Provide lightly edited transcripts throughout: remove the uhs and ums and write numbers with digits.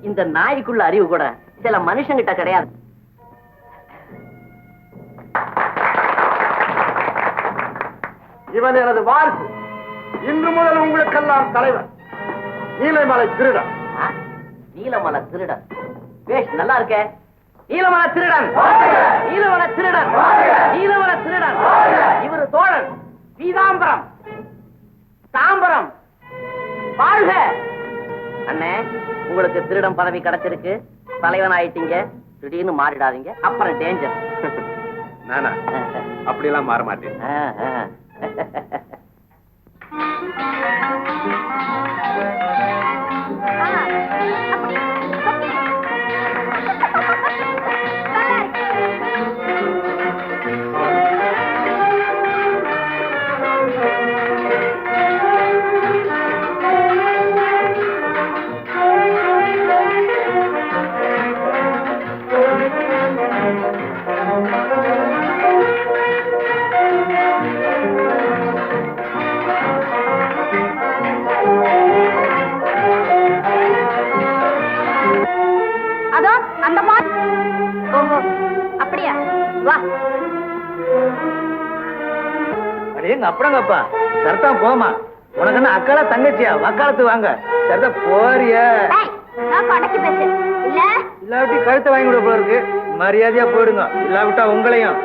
இந்த நாய்க்குள்ள அறிவு கூட சில மனுஷங்கிட்ட கிடையாது. இவன் எனது வாரிசு. இன்று முதல் உங்களுக்கெல்லாம் தலைவர். நீலமலை திருடன். நீலமலை திருடன் பேஷ் நல்லா இருக்க. நீலமலை திருடன், நீலமலை திருடன், நீலமலை திருடன். இவரு தோழன் பீதாம்பரம் தாம்பரம். வாழ்க அண்ணே. உங்களுக்கு திருடம் பதவி கிடைச்சிருக்கு, தலைவன் ஆயிட்டீங்க. திடீர்னு மாறிடாதீங்க, அப்புறம் டேஞ்சர். நானா அப்படியெல்லாம் மாற மாட்டேன். அப்படங்கப்பா சரத்தான் போமா. உனக்கு என்ன அக்காலா தங்கச்சியா? வக்காலத்து வாங்க. சரதா போறிய இல்லாவிட்டி கழுத்தை வாங்கி விட போல இருக்கு. மரியாதையா போயிடுங்க, இல்லாவிட்டா உங்களையும்.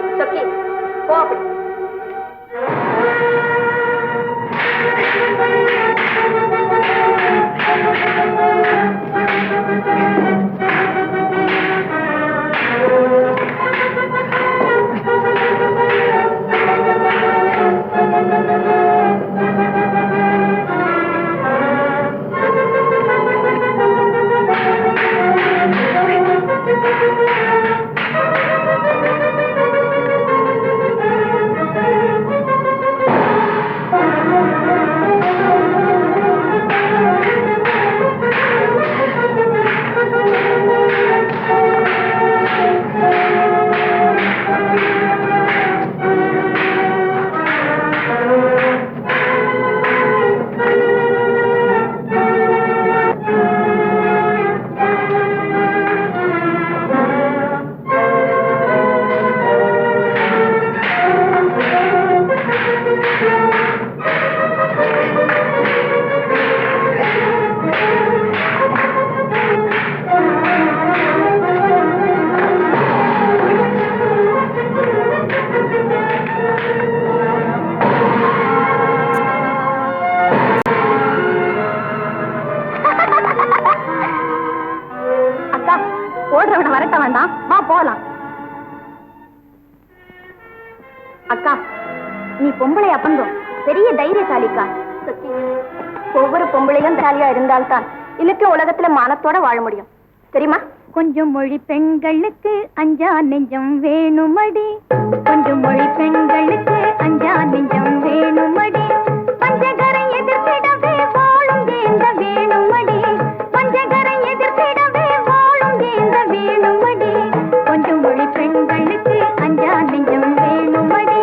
அக்கா, நீ பொம்பளை அப்பந்தோம் பெரிய தைரியசாலிக்கா. ஒவ்வொரு பொம்பளையும் தைரியா இருந்தால்தான் இன்னைக்கு உலகத்துல மானத்தோட வாழ முடியும், தெரியுமா? கொஞ்சம் மொழி பெண்களுக்கு அஞ்சா நெஞ்சம் வேணுமடி, கொஞ்சம் மொழி பெண்களுக்கு அஞ்சா நெஞ்சம் வேணுமடி, பஞ்சகரை எதிர்த்திடவே வாழும் ஏந்த வேணுமடி, பஞ்சகரை எதிர்த்திடவே வாழும் ஏந்த வேணுமடி, கொஞ்சம் மொழி பெண்களுக்கு அஞ்சா நெஞ்சம் வேணுமடி.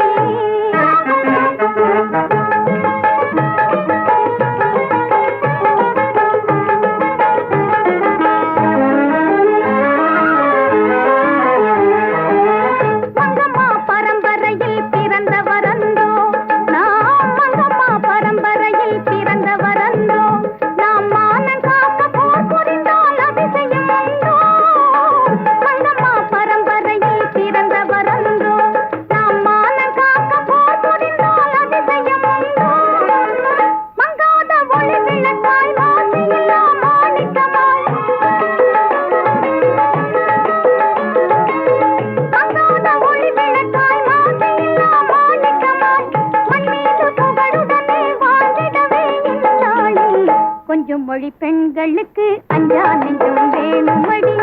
மொழி பெண்களுக்கு அஞ்சா நெஞ்சம் வேணுமடி,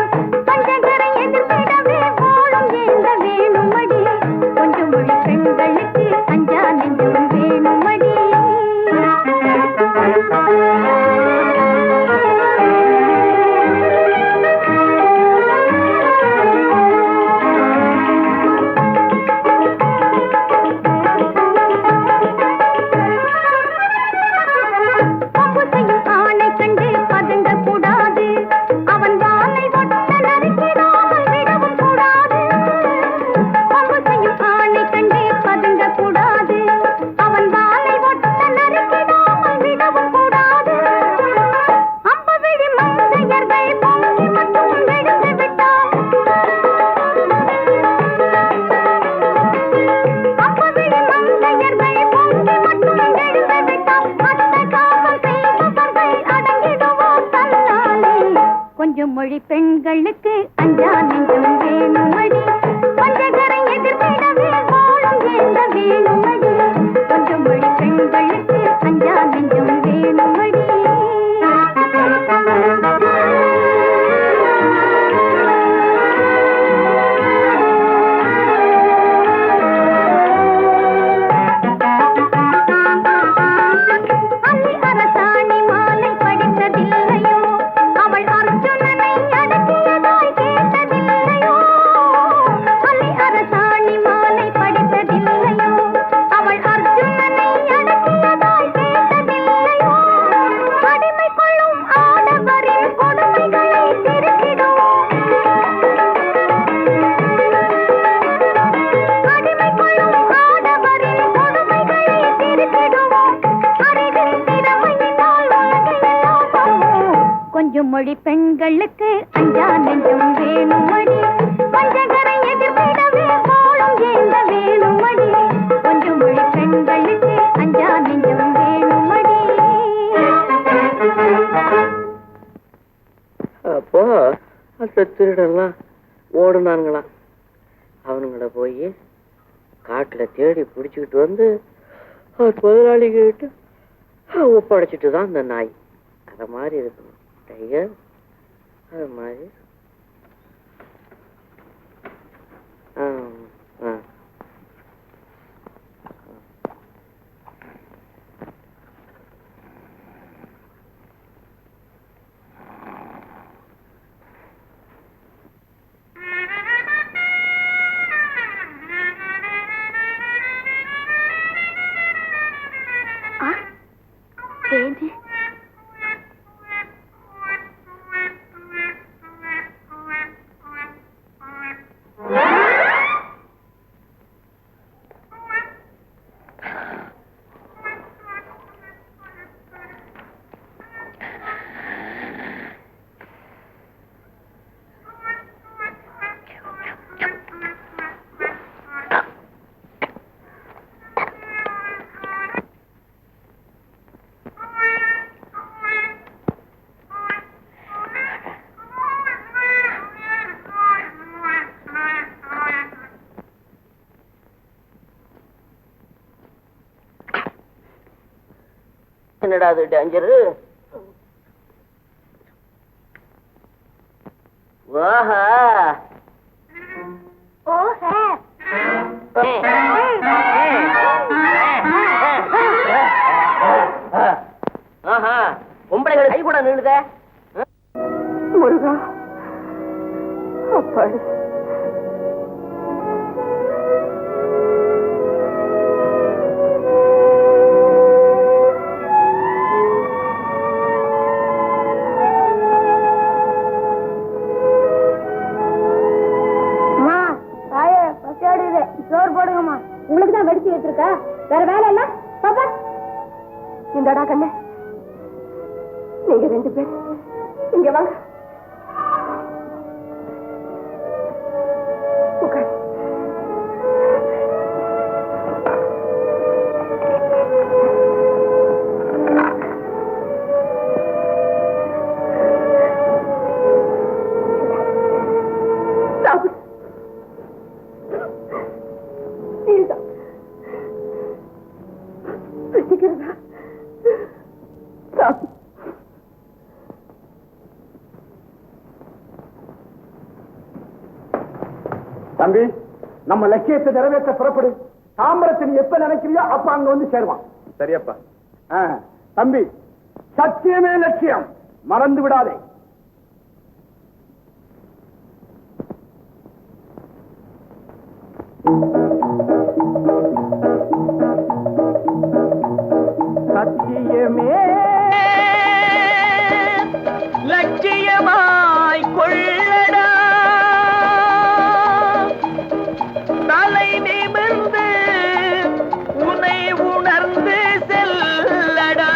பஞ்சகரை எதிர்த்திடவே வாழும் ஏந்த வேணுமடி, கொஞ்சம் மொழி பெண்களுக்கு அஞ்சா நெஞ்சம் வேணுமடி. ஆணை கண்டு பதுங்க கூடாது, கொஞ்சம் மொழி பெண்களுக்கு அஞ்சா நெஞ்சம் வேணுமடி பஞ்சகரை எதிர்த்திடவே வாழும் ஏந்த வேணுமடி கொஞ்சம் மொழி பெண்களுக்கு அஞ்சா நெஞ்சம் வேணுமடி மொழி பெண்களுக்கு அஞ்சா நெஞ்சம் வேணுமடி பஞ்சகரை எதிர்த்திடவே வாழும் ஏந்த வேணுமடி கொஞ்சம் மொழி பெண்களுக்கு அஞ்சா நெஞ்சம் வேணுமடி அப்போ அந்த திருடெல்லாம் ஓடுனானுங்களாம். அவனுங்கள போய் காட்டுல தேடி பிடிச்சிக்கிட்டு வந்து முதலாளிகிட்ட ஒப்படைச்சிட்டு தான் அந்த நாய். அத மாதிரி இருக்கணும் டைகர், அது மாதிரி. என்னடா அது டேஞ்சரு? ஓஹா பொம்பளைகள் கை கூட நின்னுத. முருகா அப்பாடு உங்களுக்கு தான் வெடிச்சு வச்சிருக்க, வேற வேலை இல்ல. பாப்பா இந்தடா கண்ணு, நீங்க 2 பேர் இங்க வாங்க. தம்பி, நம்ம லட்சியத்தை நிறைவேற்ற புறப்படு. தாம்பரத்தின் எப்ப நினைக்கிறியோ அப்ப அங்க வந்து சேருவான். சரியப்பா. தம்பி, சத்தியமே லட்சியம், மறந்து விடாதே. சத்தியமே லட்சியமாய் கொள்ளடா, தலை நிமிர்ந்து உன்னை உணர்ந்து செல்லடா.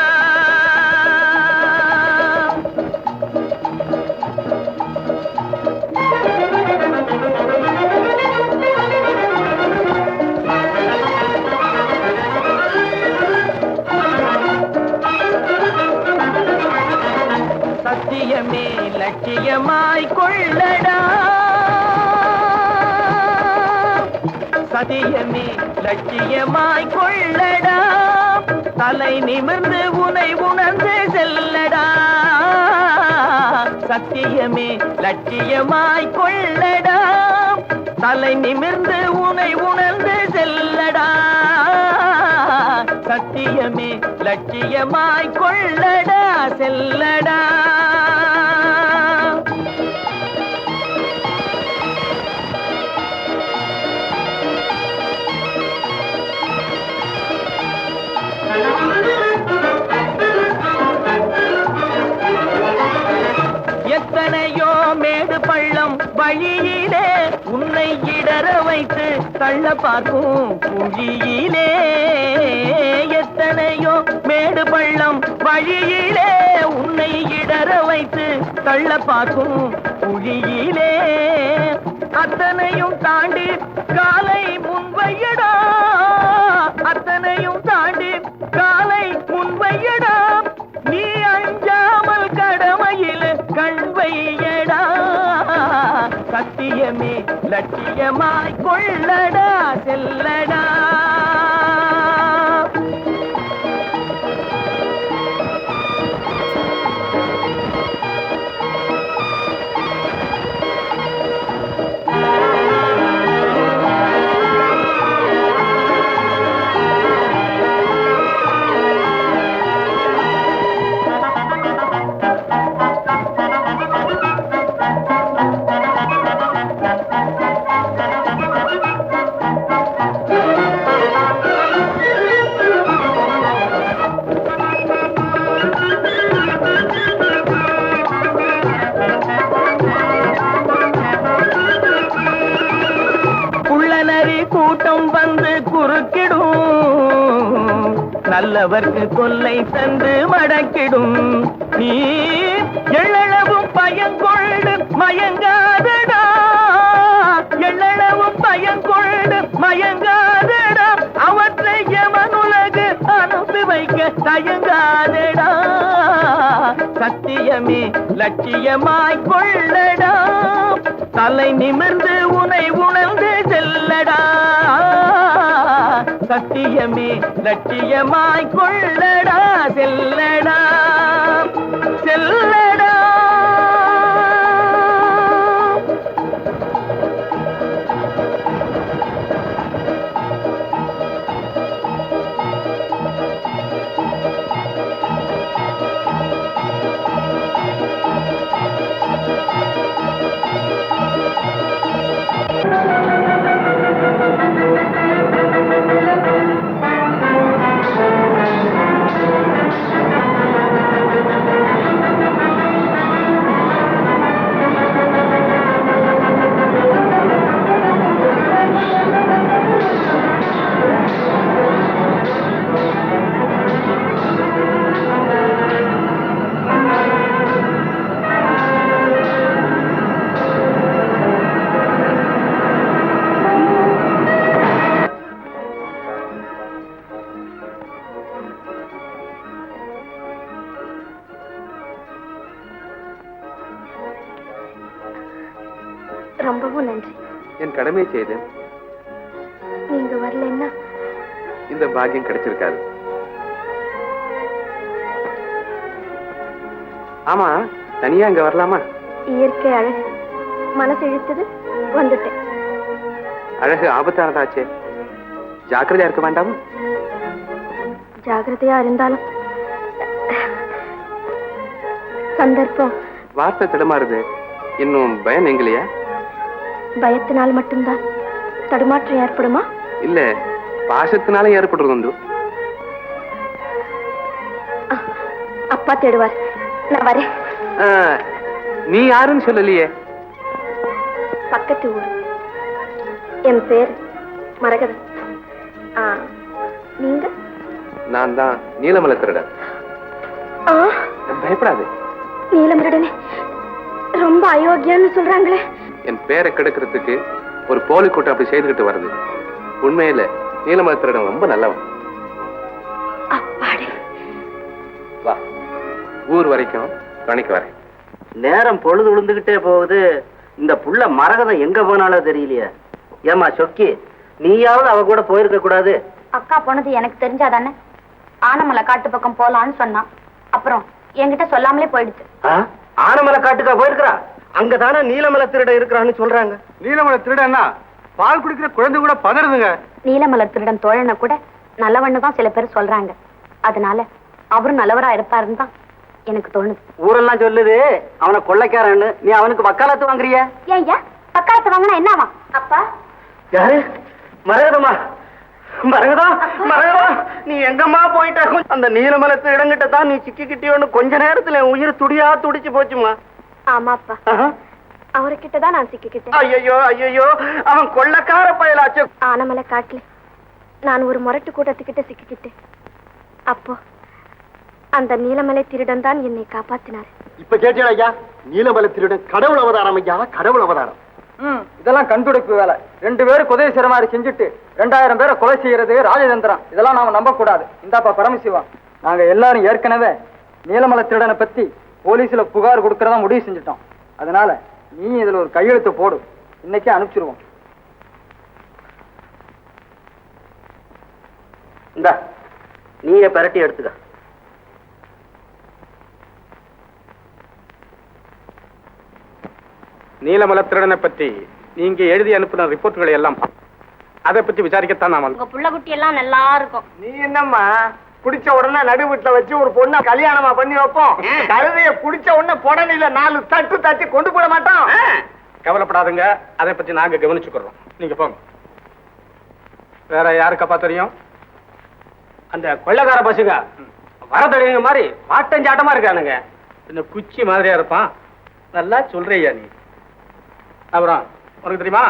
சத்திய சத்தியமே லட்சியமாய் கொள்ளடா சத்தியமே லட்சியமாய் கொள்ளடா தலை நிமிர்ந்து உனை உணர்ந்து செல்லடா சத்தியமே லட்சியமாய் கொள்ளடா தலை நிமிர்ந்து உனை உணர்ந்து செல்லடா சத்தியமே லட்சியமாய் கொள்ளடா செல்லடா எத்தனையோ மேடு பள்ளம் வழியிலே உன்னை இடற வைத்து தள்ள பார்க்கும் குழியிலே எத்தனையோ மேடு பள்ளம் வழியிலே உன்னை இடற வைத்து தள்ள பார்க்கும் குழியிலே அத்தனையும் தாண்டி காலை முன்வையடா அத்தனையும் தாண்டி காலை முன்வையடா நீ அஞ்சாமல் கடமையில் கண் வையடா சத்தியமே லட்சியமாய் கொள்ளடா செல்லடா கூட்டம் வந்து குறுக்கிடும் நல்லவர்க்கு கொல்லை தந்து மடக்கிடும் நீ எள்ளளவும் பயங்கொண்டு மயங்காதடா எள்ளளவும் பயங்கொண்டு மயங்காதடா அவற்றை எமனுலகு அனுப்பி வைக்க தயங்காதடா சத்தியமே லட்சியமாய் கொள்ளடா தலை நிமிர்ந்து உனை உணர்ந்து செல்லடா சத்தியமே லட்சியமாய் கொள்ளடா செல்லடா செல்லடா ரொம்பவும் நன்றி. என் கடமை செய்தேன். நீங்க வரலன்னா இந்த பாக்கியம் கிடைச்சிருக்காது. ஆமா, தனியா இங்க வரலாமா? இயற்கை அழகு மனசு இழுத்தது, வந்துட்டேன். அழகு ஆபத்தானதாச்சே, ஜாக்கிரதையா இருக்க வேண்டாமா? ஜாக்கிரதையா இருந்தாலும் சந்தர்ப்பம். வார்த்தை திடமாறுது. இன்னும் பயம் நீங்களையா? பயத்தினால் மட்டும்தான் தடுமாற்றம் ஏற்படுமா? இல்ல, பாசத்தினால ஏற்படுறது உண்டு. அப்பா தேடுவார், நான் வரேன். நீ யாருன்னு சொல்லலையே. பக்கத்து ஊர். என் பேர் மரகதன். நீங்க? நான் தான் நீலமலை திருடன். பயப்படாது. நீலமருடனே ரொம்ப அயோக்கியன்னு சொல்றாங்களே. என் பேரை கெடுக்கிறதுக்கு ஒரு போலி கூட்டம் அப்படி செய்துகிட்டு வருது. உண்மையில நீலமலை திருடன் ரொம்ப நல்லவன். அப்பாடி. வா, ஊர் வரைக்கும் துணைக்கு வரேன். நேரம் பொழுது விழுந்துகிட்டே போகுது. இந்த புள்ள மரகதம் எங்க போனாலும் தெரியலையே. ஏமா சொக்கி, நீயாவது அவ கூட போயிருக்க கூடாது? அக்கா போனது எனக்கு தெரிஞ்சாதானே. ஆனமலை காட்டு பக்கம் போலான்னு சொன்னான். அப்புறம் என்கிட்ட சொல்லாமலே போயிடுச்சு. ஆனமலை காட்டுக்கா போயிருக்கிறா? அங்கதானே நீலமலை திருட இருக்கிறான்னு சொல்றாங்க. நீலமலை திருடன்னா பால் குடிக்கிற குழந்தை கூட பதறுதுங்க. நீலமலை திருடன் தோழனை கூட நல்லவண்ணு தான் சில பேர் சொல்றாங்க. அதனால அவரும் நல்லவரா இருப்பாருன்னு தான் எனக்கு தோணுது. ஊரெல்லாம் சொல்லுது அவனை கொள்ளைக்காரன்னு. நீ அவனுக்கு வக்காலத்து வாங்குறிய? ஏய்யா, பக்காலத்து வாங்கினா என்னவா? அப்பா யாரு? மரகதமா? மரகதம், மரகதம், நீ எங்கம்மா போயிட்ட? அந்த நீலமலை திருடங்கிட்ட தான் நீ சிக்கிக்கிட்டியோன்னு கொஞ்ச நேரத்துல என் உயிர் துடியா துடிச்சு போச்சுமா. ஆமாப்பா, அவர்கிட்டதான் நான் சிக்கிக்கிட்டேன். ஐயோ ஐயோ, அவன் கொள்ளைக்கார பயலாச்சு. ஆனமலை காட்டுல நான் ஒரு முரட்டு கூட்டத்துக்கிட்ட சிக்கிக்கிட்டேன். அப்போ அந்த நீலமலை திருடன் தான் என்னை காப்பாத்தினார். இப்ப கேட்டீங்களா ஐயா? நீலமலை திருடன் கடவுள் அவதாரம் ஐயா, கடவுள் அவதாரம். இதெல்லாம் கண்டுபிடிப்பு வேலை. 2 பேரும் உதவி செய்யற மாதிரி செஞ்சுட்டு 2000 பேரை கொலை செய்யறது ராஜதந்திரம். இதெல்லாம் நாம நம்ப கூடாது. இந்தாப்பா பரமசிவா, நாங்க எல்லாரும் ஏற்கனவே நீலமலை திருடனை பத்தி போலீஸ்ல புகார் கொடுக்கறதா முடிவு செஞ்சுட்டோம். அதனால நீ இதுல ஒரு கையெழுத்து போடு. இன்னைக்கே அனுப்பிச்சிருவோம். இந்த நீயே பரட்டி எடுத்துக்க. நீலமலை திருடனை பற்றி நீங்க எழுதி அனுப்பின ரிப்போர்ட்டுகளை எல்லாம் அதை பற்றி விசாரிக்கத்தான் நாம. உங்க புள்ள குட்டி எல்லாம் நல்லா இருக்கும். நீ என்னம்மா குடிச்ச உடனே நடு வீட்டுல வச்சு ஒரு பொண்ணை கல்யாணமா பண்ணி வைப்போம். கழுதைய குடிச்ச உடனே புடனையில 4 தட்டு தட்டி கொண்டு போட மாட்டோம். கவலைப்படாதுங்க, அதை பற்றி நாங்க கவனிச்சுக்கிறோம். நீங்க போங்க. வேற யாருக்கப்பா தெரியும்? அந்த கொள்ளைக்கார பசுங்க வரதடிங்க மாதிரி மாட்டஞ்சாட்டமா இருக்கானுங்க. இந்த குச்சி மாதிரியா இருப்பான். நல்லா சொல்றியா நீ? அப்புறம் உனக்கு தெரியுமா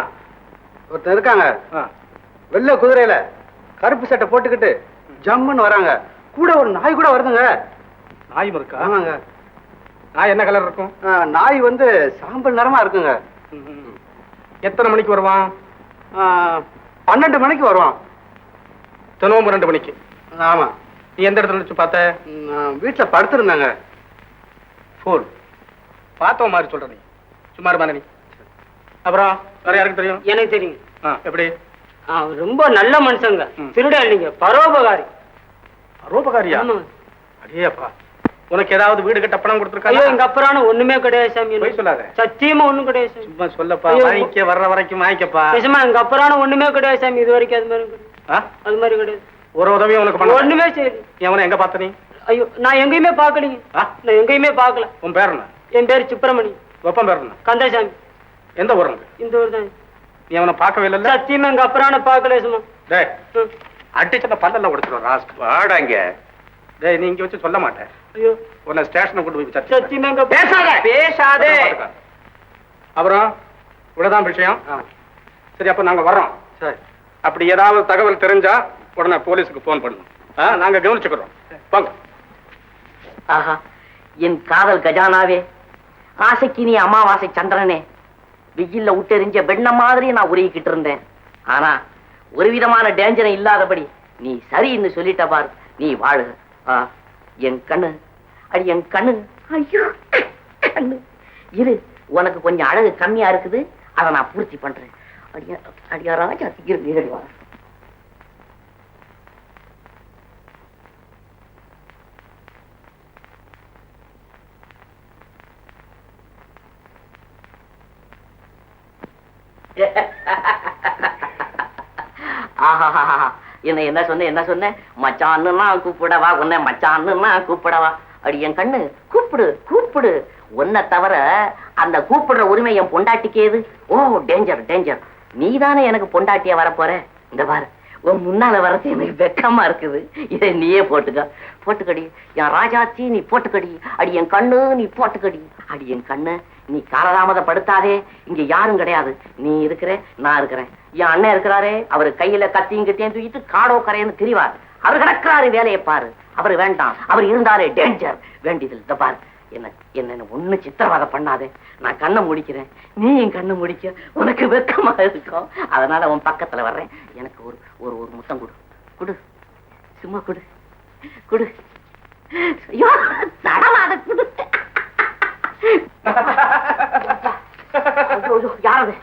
ஒருத்தர் இருக்காங்க, வெள்ளை குதிரையில கருப்பு சட்டை போட்டுக்கிட்டு ஜம்முன்னு வராங்க. கூட ஒரு நாய் கூட வருதுங்க. நாயும் இருக்கா? ஆமாங்க. நாய் என்ன கலர் இருக்கும்? நாய் வந்து சாம்பல் நிறமா இருக்குங்க. எத்தனை மணிக்கு வருவான்? 12 மணிக்கு வருவான். தினமும் 2 மணிக்கு. ஆமா. நீ எந்த இடத்துல வச்சு பார்த்த? நான் வீட்டுல படுத்திருந்தாங்க. ஃபோன் பார்த்தவ மாதிரி சொல்ற நீ. சும்மா இருமா நீ. அப்புறம் வேற யாருக்கு தெரியும்? எனக்கு தெரியுங்க. எப்படி? ரொம்ப நல்ல மனுஷங்க. திருட இல்லைங்க, பரோபகாரி. பரோபகாரியா? அடேப்பா, உனக்கு ஏதாவது வீடு கட்ட பணம் கொடுத்துருக்காங்க? ஐயோ, எங்க அப்புறம் ஒண்ணுமே கிடையாது சாமி. போய் சொல்லாத. சத்தியமா ஒண்ணும் கிடையாது சாமி. சும்மா சொல்லப்பா. வாங்கிக்க வர்ற வரைக்கும் வாங்கிக்கப்பா. நிஜமா எங்க அப்புறம் ஒண்ணுமே கிடையாது சாமி. இது வரைக்கும் அது மாதிரி கிடையாது. அது மாதிரி கிடையாது. ஒரு உதவியும் உனக்கு பண்ண ஒண்ணுமே சரி. எவனை எங்க பார்த்த நீ? ஐயோ, நான் எங்கேயுமே பாக்கலீங்க. நான் எங்கேயுமே பாக்கல. உன் பேர் என்ன? என் பேரு சுப்பிரமணி. ஒப்பம் பேர் என்ன? கந்தசாமி. எந்த ஊருங்க? இந்த ஊர் தான். நீ அவனை பார்க்கவே இல்ல? சத்தியமா எங்க அப்புறம் பாக்கல சும்மா. டேய், அடிச்சத பல்லெல்லாம் உடைச்சிடும் ராஸ். வாடாங்க. டேய், நீ இங்க வச்சு சொல்ல மாட்டேன். ஐயோ, உன்னை ஸ்டேஷனுக்கு கொண்டு போய் விசாரிச்சு. சத்தியமா எங்க பேசாதே. அப்புறம் இவ்வளவுதான் விஷயம். சரி, அப்ப நாங்க வர்றோம். சரி. அப்படி ஏதாவது தகவல் தெரிஞ்சா உடனே போலீஸுக்கு போன் பண்ணணும். நாங்க கவனிச்சுக்கிறோம். போங்க. ஆஹா, என் காதல் கஜானாவே, ஆசைக்கு நீ அமாவாசை சந்திரனே, வெயில்ல விட்டெறிஞ்ச வெண்ண மாதிரி நான் உருகிக்கிட்டு இருந்தேன். ஆனா ஒரு விதமான டேஞ்சரும் இல்லாதபடி நீ சரின்னு சொல்லிட்ட பார். நீ வாழு. என் கண்ணு, அடி என் கண்ணு, ஐயோ கண்ணு இரு. உனக்கு கொஞ்சம் அழகு கம்மியா இருக்குது, அதை நான் பூர்த்தி பண்றேன். அடியா அடியா ராஜா, நீரடி வா. என்ன சொன்ன மச்சான்னு நான் கூப்பிடவா, உன்னை மச்சான்னு நான் கூப்பிடவா? அடி என் கண்ணு, கூப்பிடு கூப்பிடு. உன்னை தவிர அந்த கூப்பிடுற உரிமை என் பொண்டாட்டிக்கேது. ஓ டேஞ்சர் டேஞ்சர். நீதானே எனக்கு பொண்டாட்டியா வரப்போற. இந்த பாரு, உன் முன்னால வரது எனக்கு வெக்கமா இருக்குது. இதை நீயே போட்டுக்க. போட்டுக்கடி என் ராஜாச்சி, நீ போட்டுக்கடி. அடி என் கண்ணு, நீ போட்டுக்கடி. அடி என் கண்ணு, நீ காலதாமதப்படுத்தாதே. இங்க யாரும் கிடையாது. நீ இருக்கிற, நான் இருக்கிறேன். என் அண்ணன் இருக்கிறாரே, அவரு கையில கத்தியும் கத்தியும் தூக்கிட்டு காடோ கரையன்னு திரிவார். அவர் கிடக்கிறாரு, வேலையை பாரு. அவரு வேண்டாம், அவர் இருந்தாலே டேஞ்சர். வேண்டியது இந்த பாரு, என்ன ஒண்ணு சித்திரவதை பண்ணாதே. நான் கண்ணை முடிக்கிறேன், நீ என் கண்ணை முடிக்க. உனக்கு வெக்கமா இருக்கும். அதனால உன் பக்கத்துல வர்றேன். எனக்கு ஒரு ஒரு ஒரு முத்தம் கொடு. கொடு, சும்மா கொடு கொடு. ஐயோ, தடவாத கொடு. யாரு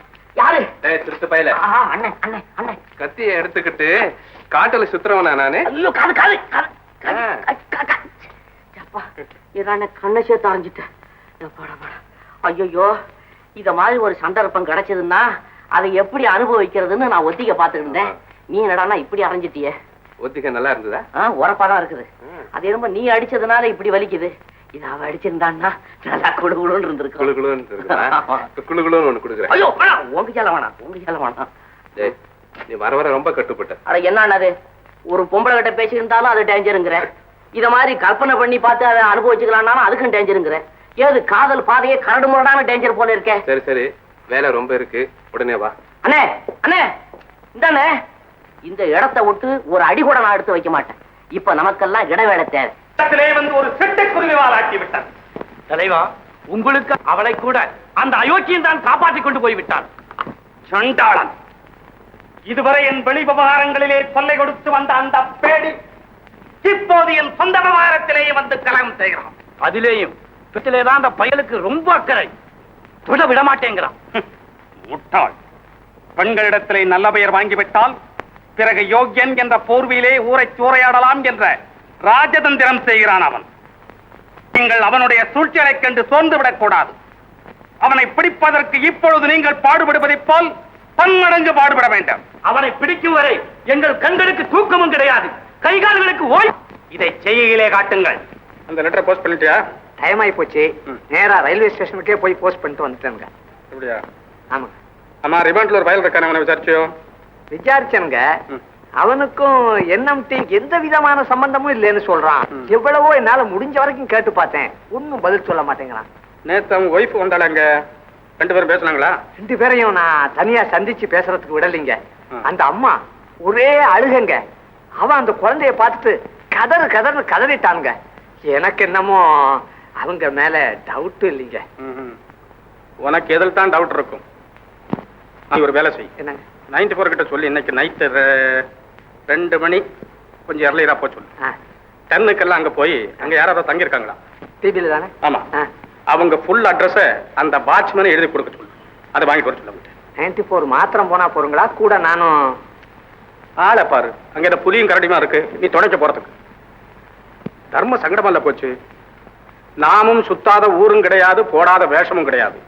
யாரு? திருட்டு பயல, அண்ணன் அண்ணன் அண்ணன் கத்திய எடுத்துக்கிட்டு காட்டுல சுத்துறவனா நானு? ஐயோ காது காது இதான கண்ணை சேர்த்து அரைஞ்சிட்டேன். ஐயோ இத மாதிரி ஒரு சந்தர்ப்பம் கிடைச்சதுன்னா அதை எப்படி அனுபவிக்கிறதுன்னு நான் ஒத்திக்க பாத்துக்கிட்டு இருந்தேன். நீ என்னடானா இப்படி அரைஞ்சிட்டியே. ஒத்திக்க நல்லா இருந்ததா? உரப்பாதான் இருக்குது. அது என்னமோ நீ அடிச்சதுனால இப்படி வலிக்குது. இது அவ அடிச்சிருந்தான்னா நல்லா குழுகுழுன்னு இருந்திருக்கு. குழுகுழுன்னு ஒண்ணு கொடுக்குறேன். ஐயோ உங்க சேல வேணாம், உங்க சேல வேணாம். நீ வர வர ரொம்ப கட்டுப்பட்ட. அட என்னது, ஒரு பொம்பளை கிட்ட பேசியிருந்தாலும் அது டேஞ்சருங்கிற. இத மாதிரி கற்பனை பண்ணி பார்த்து அதை அனுபவிச்சுக்கலாம்னாலும் அதுக்கும் டேஞ்சருங்கிற. ஏது காதல் பாதையே கரடு முரடான டேஞ்சர் போல இருக்கே. சரி சரி, வேலை ரொம்ப இருக்கு, உடனே வா. அண்ணே அண்ணே இந்தானே, இந்த இடத்தை விட்டு ஒரு அடி கூட நான் எடுத்து வைக்க மாட்டேன். இப்ப நமக்கெல்லாம் இடைவேளை தேவை. வந்து ஒரு சிட்டுக்குருவி வாழாக்கி விட்டார் தலைவா. உங்களுக்கு அவளை கூட அந்த அயோக்கியன் தான் காப்பாற்றிக் கொண்டு போய்விட்டான். சண்டாளன் இதுவரை என் வெளி விவகாரங்களிலே தொல்லை கொடுத்து வந்த அந்த பேடி இப்போது என் சொந்த விவகாரத்திலேயே வந்து கலகம் செய்கிறான். அதிலேயும் தான் அந்த பயலுக்கு ரொம்ப அக்கறை. தொட விட மாட்டேங்கிறான். முட்டாள். பெண்களிடத்திலே நல்ல பெயர் வாங்கிவிட்டால் பிறகு யோக்கியன் என்ற போர்வையிலே ஊரை சூறையாடலாம் என்ற ராஜதந்திரம் செய்கிறான் அவன். நீங்கள் அவனுடைய சூழ்ச்சியைக் கண்டு சோர்ந்து விடக்கூடாது. அவனை பிடிப்பதற்கு இப்பொழுது நீங்கள் பாடுபடுவதைப் போல் பன்மடங்கு பாடுபட வேண்டும். அவனை பிடிக்கும் வரை எங்கள் கண்களுக்கு தூக்கமும் கிடையாது, கைகால்களுக்கு ஓய். இதை செய்கையிலே காட்டுங்கள். அந்த லெட்டரை போஸ்ட் பண்ணிட்டியா? டைம் ஆகி போச்சு. நேரா ரயில்வே ஸ்டேஷனுக்கே போய் போஸ்ட் பண்ணிட்டு வந்துட்டேங்க. அப்படியா? ஆமா. ஆமா, ரிமாண்ட்ல ஒரு ஃபைல் இருக்கானே, அவனை விசாரிச்சியோ? விசாரிச்சனுங்க. அவனுக்கும் என்எம்டி எந்த விதமான சம்பந்தமும் இல்லைன்னு சொல்றான். எவ்வளவோ என்னால முடிஞ்ச வரைக்கும் கேட்டு பார்த்தேன், ஒன்னும் பதில் சொல்ல மாட்டேங்கிறான். நேத்து அவங்க ஒய்ஃப் வந்தாளங்க, 2 பேரும் பேசுனாங்களா? 2 பேரையும் நான் தனியா சந்திச்சு பேசுறதுக்கு விடலைங்க. அந்த அம்மா ஒரே அழுகங்க. அவன் அந்த குழந்தைய பார்த்துட்டு கதறு கதர்னு கதறிட்டானுங்க. எனக்கு என்னமோ அவங்க மேல டவுட் இல்லைங்க. உனக்கு எதில் தான் டவுட் இருக்கும். நீ ஒரு வேலை செய். என்னங்க? 94 கிட்ட சொல்லி இன்னைக்கு நைட்டு 2 மணி கொஞ்சம் எர்லியரா போக சொல்லு. 10க்கெல்லாம் அங்க போய் அங்க யாராவது தங்கியிருக்காங்களா? டிபியில் தானே? ஆமா. அவங்க ஃபுல் அட்ரஸை அந்த வாட்ச்மேனை எழுதி கொடுக்க சொல்லு. அதை வாங்கிட்டு வர சொல்ல. 94 மாத்திரம் போனா போறீங்களா? கூட நானும். ஆளை பாரு, அங்க இந்த புலியும் கரடியுமா இருக்கு, நீ துணைக்க போறதுக்கு. தர்ம சங்கடமல்ல போச்சு. நாமும் சுத்தாத ஊரும் கிடையாது, போடாத வேஷமும் கிடையாது.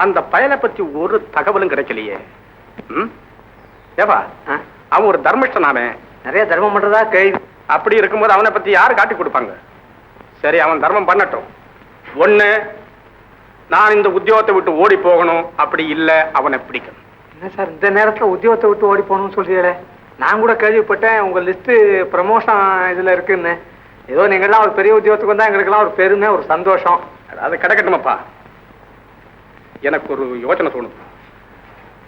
அந்த பயலை பத்தி ஒரு தகவலும் கிடைக்கலையே. ஏவா, அவன் ஒரு தர்மிஷ்டனாமே, நிறைய தர்மம் பண்றதா கேள்வி. அப்படி இருக்கும்போது அவனை பத்தி யாரு காட்டி கொடுப்பாங்க? சரி, அவன் தர்மம் பண்ணட்டும். ஒண்ணு, நான் இந்த உத்தியோகத்தை விட்டு ஓடி போகணும். அப்படி இல்ல அவனை பிடிக்கணும். என்ன சார் இந்த நேரத்துல உத்தியோகத்தை விட்டு ஓடி போகணும்னு சொல்றீங்களே? நான் கூட கேள்விப்பட்டேன் உங்க லிஸ்ட் ப்ரமோஷன் இதுல இருக்குன்னு. ஏதோ நீங்கெல்லாம் ஒரு பெரிய உத்தியோகத்துக்கு வந்தா எங்களுக்கெல்லாம் ஒரு பெருமை, ஒரு சந்தோஷம். அது கிடைக்கட்டுமாப்பா. எனக்கு ஒரு யோசனை தோணுது.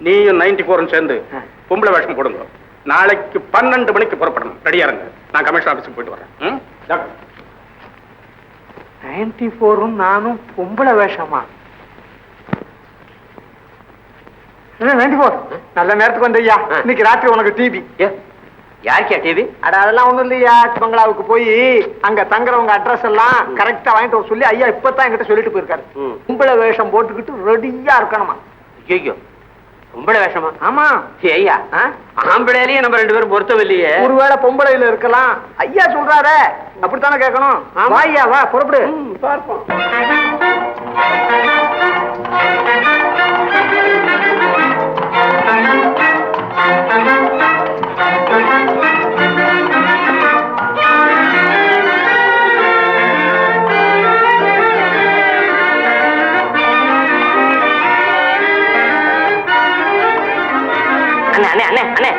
நீயும் 94 சேர்ந்து பொம்பளை வேஷம் போடுங்க. நாளைக்கு 12 மணிக்கு புறப்படணும். ரெடியா இருங்க. நான் கமிஷன் ஆபீஸுக்கு போயிட்டு வரேன். 94 நானும் பொம்பளை வேஷமா? 94 நல்ல நேரத்துக்கு வந்தையா. இன்னைக்கு ராத்திரி உனக்கு டிவி. யாருக்கா டிவி? அட அதெல்லாம் ஒண்ணும் இல்லையா. பங்களாவுக்கு போய் அங்க தங்குறவங்க அட்ரஸ் எல்லாம் கரெக்டா வாங்கிட்டு வர சொல்லி ஐயா இப்பதான் என்கிட்ட சொல்லிட்டு போயிருக்காரு. பொம்பளை வேஷம் போட்டுக்கிட்டு ரெடியா இருக்கணுமா. ஐயோ, பொம்பளை வேஷமா? ஆமா. ஐயா, ஆம்பளையிலேயே நம்ம 2 பேரும் பொருத்தம் இல்லையே. ஒருவேளை பொம்பளையில இருக்கலாம். ஐயா சொல்றாரு, அப்படித்தானே கேட்கணும். வா ஐயா, வா புறப்படு. பார்ப்போம்.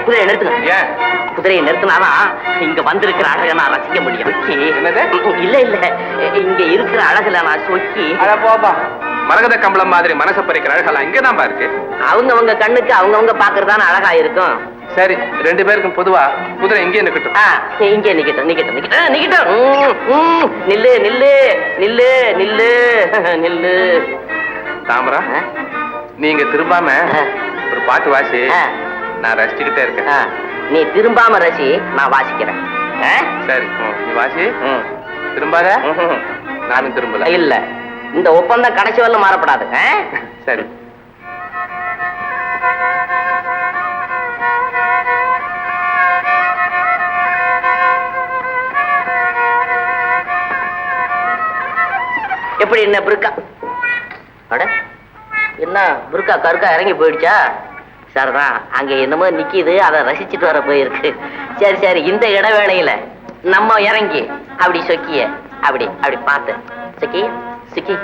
குதிரையை நிறுத்துங்க. குதிரையை நிறுத்தினாதான் இங்க வந்திருக்கிற அழகை நான் ரசிக்க முடியும். இல்ல இல்ல, இங்க இருக்கிற அழகுல நான் சொக்கி. போப்பா, மரகத கம்பளம் மாதிரி மனசை பறிக்கிற அழகெல்லாம் இங்கதான் இருக்கு. அவங்கவங்க கண்ணுக்கு அவங்கவங்க பாக்குறதான அழகா இருக்கும். சரி, 2 பேருக்கும் பொதுவா குதிரை இங்கே நிக்கட்டும். இங்கே நிக்கட்டும் நிக்கட்டும் நிக்கட்டும் நிக்கட்டும். நில்லு நில்லு நில்லு நில்லு நில்லு. தாமரா, நீங்க திரும்பாம ஒரு பாட்டு வாசி, நான் ரசிச்சுக்கிட்டே இருக்கேன். நீ திரும்பாம ரசி, நான் வாசிக்கிறேன். சரி, நீ வாசி. திரும்பாத. நானும் திரும்பல. இல்ல, இந்த ஒப்பந்தம் கடைசி வரல மாறப்படாது. சரி. எப்படி என்ன புருக்கா? அட என்ன புருக்கா கருக்கா இறங்கி போயிடுச்சா? சரிதான், அங்க என்னமோ நிக்கிது, அதை ரசிச்சுட்டு வர போயிருக்கு. சரி சரி, இந்த இடைவேளையில நம்ம இறங்கி அப்படி சொக்கிய அப்படி அப்படி பார்த்து சொக்கி சுக்கி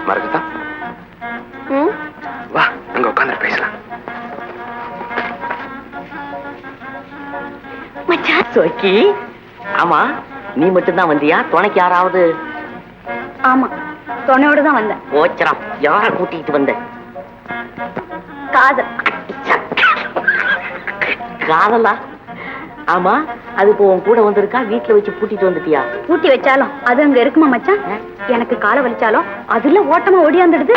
மறக்குதா? வா, அங்க உட்காந்து பேசலாம். சொக்கி, ஆமா நீ மட்டும்தான் வந்தியா? துணைக்கு யாராவது? ஆமா, துணையோடு தான் வந்தேன். ஓச்சரா, யார கூட்டிட்டு வந்த? காதல். காதலா? ஆமா, அது இப்போ உன் கூட வந்திருக்கா, வீட்டுல வச்சு பூட்டிட்டு வந்துட்டியா? பூட்டி வச்சாலும் அது அங்க இருக்குமா மச்சான்? எனக்கு காலை வலிச்சாலும் அதுல ஓட்டமா ஓடியாந்துடுது.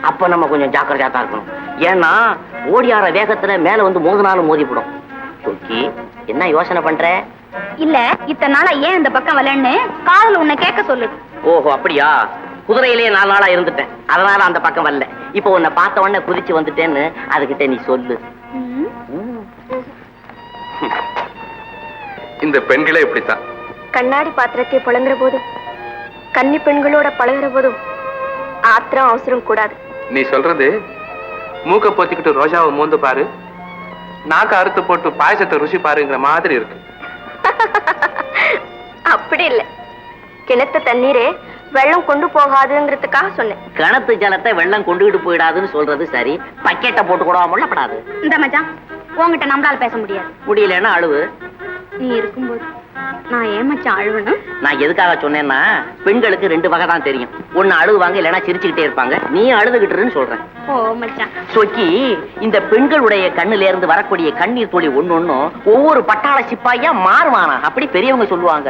அப்ப நம்ம கொஞ்சம் ஜாக்கிரதையா தான் இருக்கணும். ஏன்னா ஓடியார வேகத்துல மேல வந்து மோதினாலும் மோதிப்படும். சொக்கி, என்ன யோசனை பண்ற? இல்ல, இத்தனை நாளா ஏன் இந்த பக்கம் வரலன்னு காதல் உன்னை கேட்க சொல்லுது. ஓஹோ, அப்படியா? குதிரையிலேயே 4 நாளா இருந்துட்டேன், அதனால அந்த பக்கம் வரல. இப்ப உன்னை பார்த்த உடனே குதிச்சு வந்துட்டேன்னு அதுகிட்ட நீ சொல்லு. இந்த பெண்களே இப்படித்தான். கண்ணாடி பாத்திரத்தை புழங்குற போதும் கன்னி பெண்களோட பழகுற போதும் ஆத்திரம் அவசரம் கூடாது. நீ சொல்றது மூக்க பொத்திக்கிட்டு ரோஜாவை மோந்து பாரு, நாக்க அறுத்து போட்டு பாயசத்தை ருசி பாருங்கிற மாதிரி இருக்கு. அப்படி இல்ல, கிணத்து தண்ணீரே வெள்ளம் கொண்டு போகாதுங்கிறதுக்காக சொன்னேன். கிணத்து ஜலத்தை வெள்ளம் கொண்டுகிட்டு போயிடாதுன்னு சொல்றது சரி, பக்கெட்டை போட்டு கூட முள்ளப்படாது. இந்த மச்சான், உங்ககிட்ட நம்மளால பேச முடியாது. முடியலன்னா அழுவு. நீ இருக்கும்போது நான் ஏன் மச்சான் அழுவணும்? நான் எதுக்காக சொன்னேன்னா, பெண்களுக்கு 2 வகை தான் தெரியும். ஒன்னு அழுவாங்க, இல்லைன்னா சிரிச்சுக்கிட்டே இருப்பாங்க. நீ அழுதுகிட்டுன்னு சொல்றேன். ஓ மச்சான். சொக்கி, இந்த பெண்களுடைய கண்ணுல இருந்து வரக்கூடிய கண்ணீர் துளி ஒன்னொன்னும் ஒவ்வொரு பட்டாள சிப்பாயா மாறுவானா, அப்படி பெரியவங்க சொல்லுவாங்க.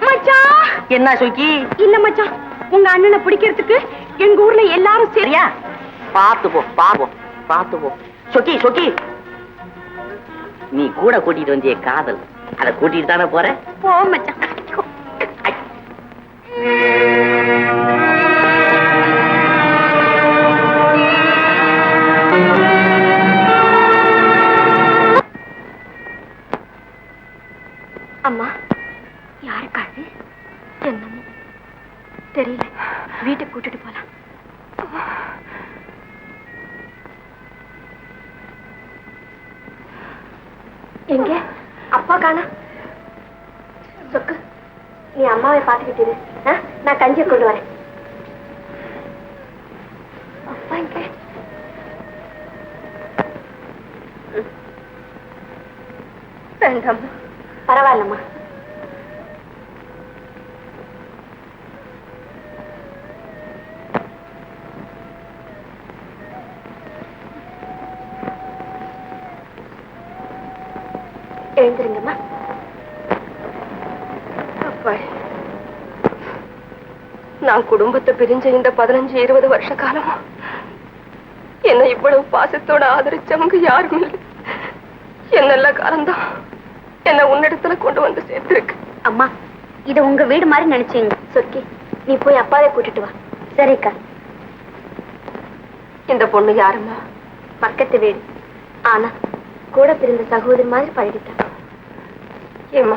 மச்சான். என்ன சொக்கி? இல்ல மச்சான், உங்க அண்ணனை பிடிக்கிறதுக்கு எங்க ஊர்ல எல்லாரும் சரியா? பாத்து போ, பாப்போம், பாத்து போ. சொக்கி சொக்கி, நீ கூட கூட்டிட்டு வந்திய காதல், அதை கூட்டிட்டு தானே போற? போ மச்சான். அம்மா, யாருக்காது? என்னமோ தெரியல, வீட்டுக்கு கூட்டிட்டு போலாம். எங்க அப்பா காணா? சொக்கு, நீ அம்மாவை பார்த்துக்கிட்டு இரு. நான் கஞ்சியை கொண்டு வரேன். அப்பா எங்க? வேண்டாம்மா. பரவாயில்லம்மா. எழுந்திருங்கம்மா. அப்பா, நான் குடும்பத்தை பிரிஞ்ச இந்த 15-20 வருஷ காலமா என்ன இவ்வளவு பாசத்தோட ஆதரிச்சவங்க யாரும் இல்லை. என்னெல்ல காரணம்தான் என்ன உன்னிடத்துல கொண்டு வந்து சேர்த்திருக்கு. அம்மா, இது உங்க வீடு மாதிரி நினைச்சீங்க. சொக்கி, நீ போய் அப்பாவை கூட்டிட்டு வா. சரிக்கா. இந்த பொண்ணு யாரும்மா? பக்கத்து வீடு, ஆனா கூட பிறந்த சகோதரி மாதிரி பழகிட்டான். ஏம்மா,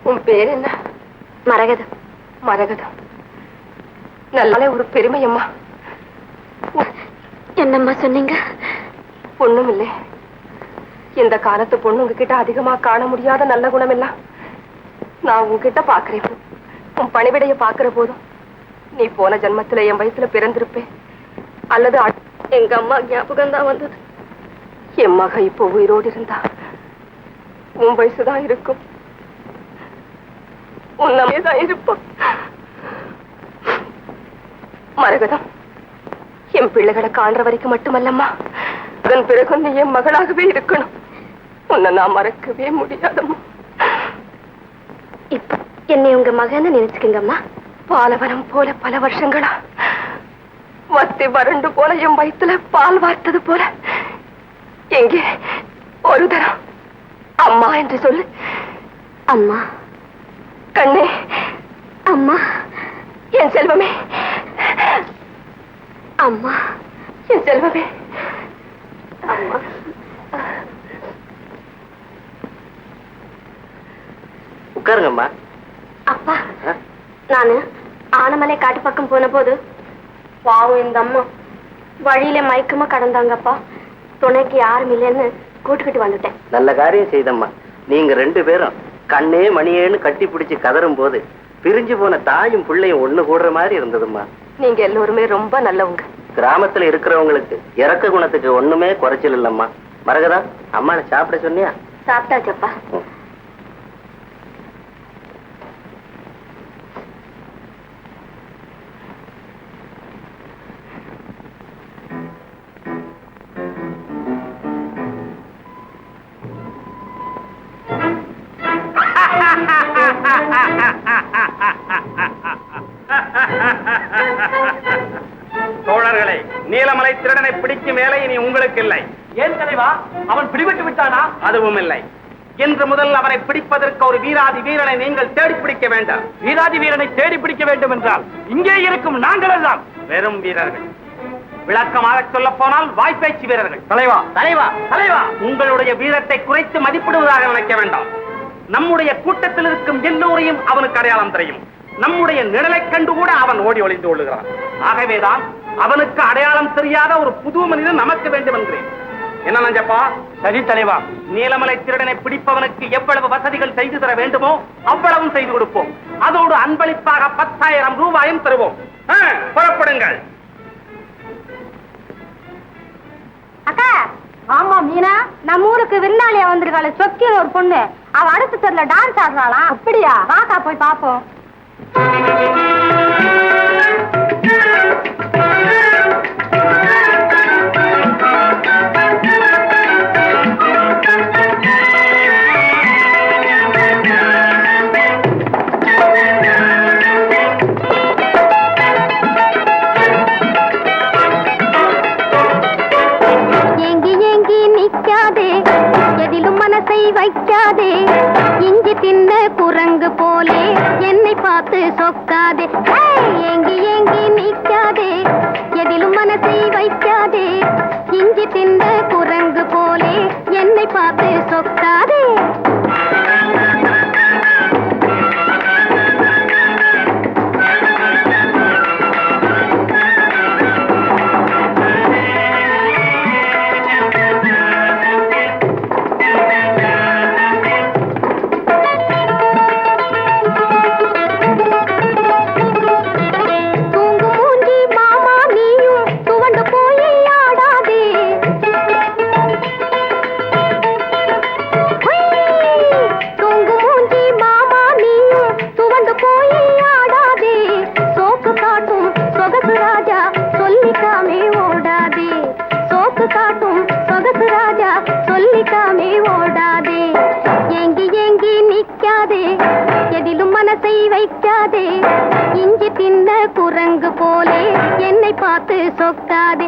உன் பேர் என்ன? மரகதம். மரகதம், நல்ல ஒரு பெருமையம்மா. என்னம்மா சொன்னீங்க? ஒண்ணும் இல்லை, இந்த காலத்து பொண்ணு உங்ககிட்ட அதிகமா காண முடியாத நல்ல குணம் எல்லாம் நான் உங்ககிட்ட பாக்குறேன். உன் பணிவிடைய பாக்குற போதும் நீ போன ஜன்மத்துல என் வயசுல பிறந்திருப்பேன், அல்லது எங்க அம்மா ஞாபகம் தான் வந்தது. என் மக இப்போ உயிரோடு இருந்தா உன் வயசுதான் இருக்கும், உன்னமேதான் இருப்பான். மரகதம், என் பிள்ளைகளை காண்ற வரைக்கும் மட்டுமல்லம்மா, அதன் பிறகு நீ என் மகளாகவே இருக்கணும். உன்னை நான் மறக்கவே முடியாதம்மா. இப்ப என்னை உங்க மகன்னு நினைச்சுக்கங்கம்மா. பாலவனம் போல பல வருஷங்களா வத்தி வறண்டு போல என் வயிற்றுல பால் வார்த்தது போல எங்கே ஒரு தரம் அம்மா என்று சொல்லு. அம்மா. கண்ணே, என் செல்வமே, அம்மா, என் செல்வமே, அம்மா. உட்காருங்கம்மா. அப்பா, நானு ஆனமலை காட்டு பக்கம் போன போது பாவம் இந்த அம்மா வழியில மயக்கமா கடந்தாங்கப்பா. துணைக்கு யாரும் இல்லைன்னு கூட்டுக்கிட்டு வந்துட்டேன். நல்ல காரியம் செய்தம்மா. நீங்க 2 பேரும் கண்ணே மணியேன்னு கட்டி பிடிச்சு கதறும் போது பிரிஞ்சு போன தாயும் பிள்ளையும் ஒண்ணு கூடுற மாதிரி இருந்ததும்மா. நீங்க எல்லோருமே ரொம்ப நல்லவங்க. கிராமத்துல இருக்கிறவங்களுக்கு இறக்க குணத்துக்கு ஒண்ணுமே குறைச்சல் இல்லம்மா. மரகதா, அம்மாவை சாப்பிட சொன்னியா? சாப்பிட்டாச்சப்பா. தோழர்களே, நீலமலை திருடனை பிடிக்கும் வேலை இனி உங்களுக்கு இல்லை. ஏன் தலைவா, அவன் பிடிபட்டு விட்டானா? அதுவும் இல்லை. இன்று முதல் அவனை பிடிப்பதற்கு ஒரு வீராதி வீரனை நீங்கள் தேடி பிடிக்க வேண்டாம். வீராதி வீரனை தேடி பிடிக்க வேண்டும் என்றால் இங்கே இருக்கும் நாங்கள் எல்லாம் வெறும் வீரர்கள். விளக்கமாக சொல்ல போனால் வாய்ப்பேச்சு வீரர்கள். தலைவா, தலைவா, தலைவா, உங்களுடைய வீரத்தை குறைத்து மதிப்பிடுவதாக நினைக்க வேண்டாம். நம்முடைய கூட்டத்தில் இருக்கும் எல்லோரையும் அவனுக்கு அடையாளம் தெரியும். நம்முடைய நிழலை கண்டு கூட அவன் ஓடி ஒளிந்து கொள்ளுகிறான். ஆகவேதான் அவனுக்கு அடையாளம் தெரியாத ஒரு புது மனிதன் நமக்கு வேண்டும் என்கிறேன். என்ன நஞ்சப்பா? சரி தலைவா. நீலமலை திருடனை பிடிப்பவனுக்கு எவ்வளவு வசதிகள் செய்து தர வேண்டுமோ அவ்வளவும் செய்து கொடுப்போம். அதோடு அன்பளிப்பாக 10,000 ரூபாயும் தருவோம். புறப்படுங்கள். அக்கா, ஆமா மீனா, நம்ம ஊருக்கு விருந்தாளியா வந்திருக்காளே சொக்கிற ஒரு பொண்ணு, அவ அடுத்த தெருல டான்ஸ் ஆடுறாளா? அப்படியா? வாக்கா போய் பாப்போம். வைக்காதே, இஞ்சி தின்ன குரங்கு போலே என்னை பார்த்து சொக்காதே. ஏங்கி ஏங்கி நிக்காதே, எதிலும் மனசை வைக்காதே, இஞ்சி தின்ன குரங்கு போலே என்னை பார்த்து சொக்காதே. இஞ்சி தின்ன குரங்கு போலே என்னை பார்த்து சொக்காதே.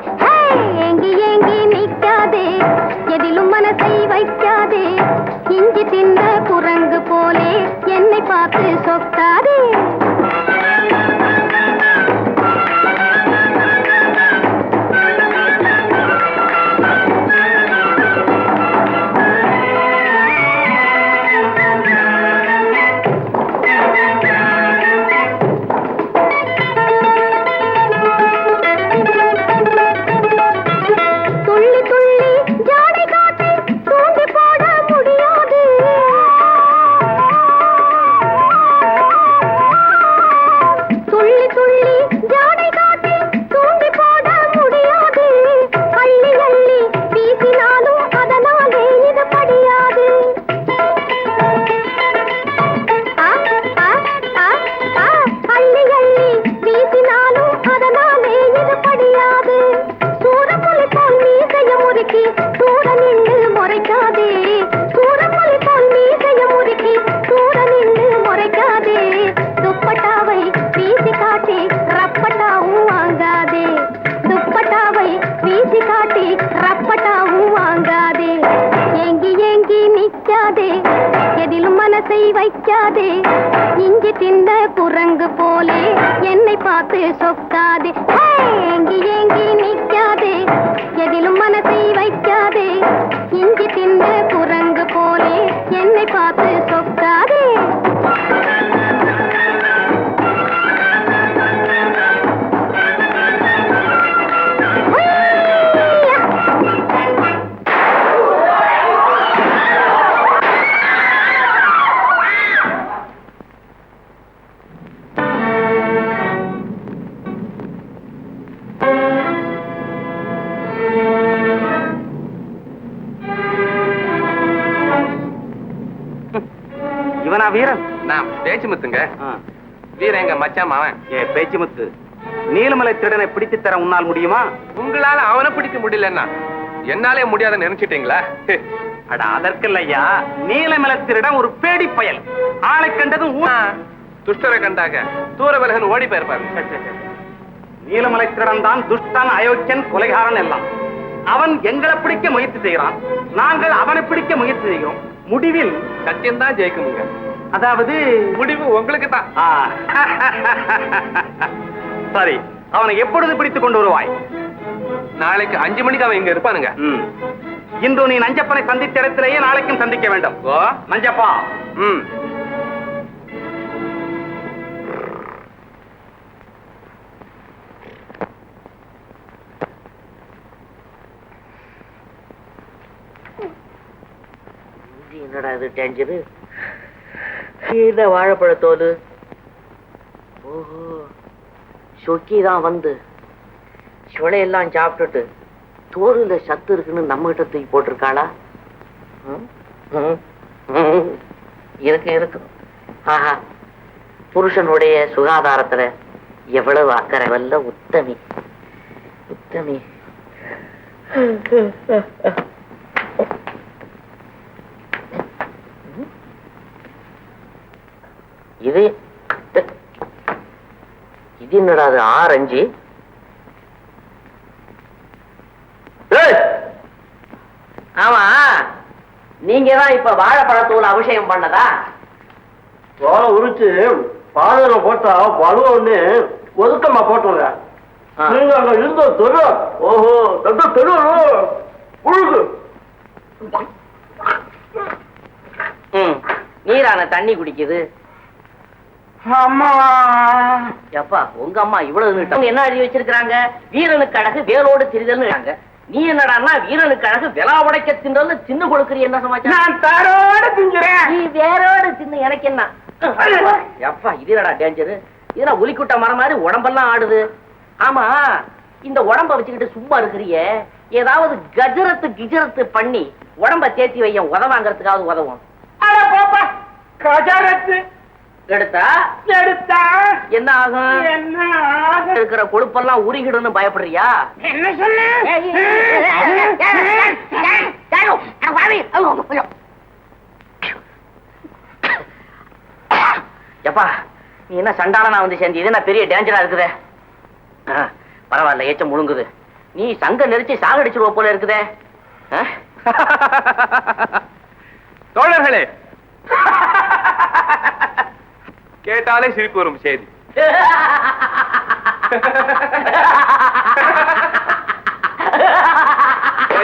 ஏங்கி ஏங்கி நிக்காதே, எதிலும் மனசை வைக்காதே, இஞ்சி தின்ன குரங்கு போலே என்னை பார்த்து சொக்காதே. பார்த்து சொக்காதே, ஏங்கி ஏங்கி நிக்காதே, எதிலும் மனசை வைக்காதே, இஞ்சி தின்ற குரங்கு போலே என்னை பார்த்து சொக்காதே. இவனா வீரன்? நான் பேச்சுமுத்துங்க. வீரன் எங்க மச்சான் அவன். ஏ பேச்சுமுத்து, நீலமலை திருடனை பிடித்து தர உன்னால் முடியுமா? உங்களால அவனை பிடிக்க முடியலன்னா என்னாலே முடியாதுன்னு நினைச்சிட்டீங்களா? அட அதற்கில்லையா, நீலமலை திருடன் ஒரு பேடி பயல். ஆளை கண்டதும் துஷ்டரை கண்டாக தூர விலகன் ஓடி போயிருப்பாரு. நீலமலை திருடன் தான் துஷ்டன், அயோக்கியன், கொலைகாரன் எல்லாம். அவன் எங்களை பிடிக்க முயற்சி செய்கிறான், நாங்கள் அவனை பிடிக்க முயற்சி செய்கிறோம். முடிவில் சத்தியம் தான் ஜெயிக்குமுங்க. அதாவது முடிவு உங்களுக்கு தான். சரி, அவனை எப்பொழுது பிடித்துக் கொண்டு வருவாய்? நாளைக்கு 5 மணிக்கு அவன் இங்க இருப்பானுங்க. இன்று நீ நஞ்சப்பனை சந்தித்த இடத்திலேயே நாளைக்கும் சந்திக்க வேண்டும். நஞ்சப்பா. என்னடா இது டேஞ்சரு? இந்த வாழைப்பழத்தோல். ஓஹோ, சொக்கிதான் வந்து சுளையெல்லாம் சாப்பிட்டுட்டு தோலுல சத்து இருக்குன்னு நம்ம கிட்ட தூக்கி போட்டிருக்காளா? இருக்கு இருக்கு. ஆஹா, புருஷனுடைய சுகாதாரத்துல எவ்வளவு அக்கறை. வல்ல உத்தமி உத்தமி. இது இது என்னடா அது? ஆரஞ்சு. ஆமா, நீங்க தான் இப்ப வாழைப்பழத்தூள் அபிஷேகம் பண்ணதா? தோலை உரிச்சு பாதையில போட்டா வலுவன்னு ஒதுக்கமா போட்டோங்க. நீங்க அங்க இருந்த தெரு. ஓஹோ, தெரு புழுகு. நீரான தண்ணி குடிக்குது. அம்மா, எப்பா உங்க அம்மா இவ்வளவு நீட்டம் என்ன எழுதி வச்சிருக்காங்க? வீரனுக்கு அழகு வேலோடு திரிதல்னு. நீ என்னடான்னா வீரனுக்கு அழகு விலா உடைக்க தின்றல் தின்னு கொடுக்குறீ. என்ன சமாச்சாரம்? நான் தரோட திங்குறேன். நீ வேரோடு தின்னு எனக்கு என்ன? எப்பா இது என்னடா டேஞ்சரு? இதெல்லாம் ஒலிக்குட்ட மரம் மாதிரி உடம்பெல்லாம் ஆடுது. ஆமா, இந்த உடம்ப வச்சுக்கிட்டு சும்மா இருக்கிறியே, ஏதாவது கஜரத்து கிஜரத்து பண்ணி உடம்ப தேத்தி வைய, உதவாங்கிறதுக்காவது உதவும். கஜரத்து எடுத்தா எடுத்தா என்ன ஆகும்? என்ன இருக்கிற கொழுப்பெல்லாம் உருகிடுன்னு பயப்படுறியா? என்ன சொல்லு? எப்பா நீ என்ன சண்டாளனா வந்து சேர்ந்து? இது என்ன பெரிய டேஞ்சரா இருக்குதே. பரவாயில்ல, ஏச்சம் முழுங்குது. நீ சங்க நெரிச்சு சாகடிச்சிருவ போல இருக்குதே. தோழர்களே, கேட்டாலே சிரிப்பு வரும் செய்தி.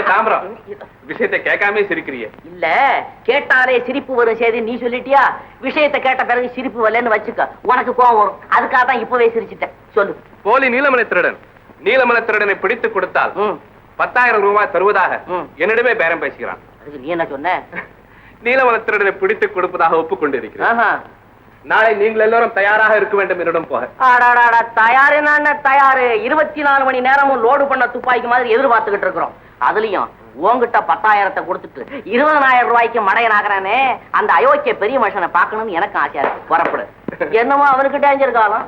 தாம்பரம், விஷயத்தை கேட்காம சிரிக்கிறிய? இல்ல, கேட்டாலே சிரிப்பு வரும் செய்தி நீ சொல்லிட்டியா? விஷயத்தை கேட்ட பிறகு சிரிப்பு வரலன்னு வச்சுக்க, உனக்கு கோவம் வரும். அதுக்காக தான் இப்பவே சிரிச்சிட்டேன். சொல்லு. போலி நீலமலை திருடன் நீலமலை திருடனை பிடித்து கொடுத்தால் 10,000 ரூபாய் தருவதாக என்னிடமே பேரம் பேசுகிறான். அதுக்கு நீ என்ன சொன்ன? நீலமலை திருடனை பிடித்து கொடுப்பதாக ஒப்புக்கொண்டிருக்கிறேன். நாளை நீங்கள் எல்லாரும் தயாராக இருக்க வேண்டும் என்னிடம் போக. தயாரு தயாரு. 24 மணி நேரமும் லோடு பண்ண துப்பாக்கி மாதிரி எதிர்பார்த்துக்கிட்டு இருக்கிறோம். அதுலயும் உங்ககிட்ட 10,000 கொடுத்துட்டு 20,000 ரூபாய்க்கு மடையன் ஆகிறானே, அந்த அயோக்கிய பெரிய மனுஷனை பார்க்கணும்னு எனக்கு ஆசையா இருக்கு. புறப்படு. என்னமோ அவனுக்கு டேஞ்சர் காலம்.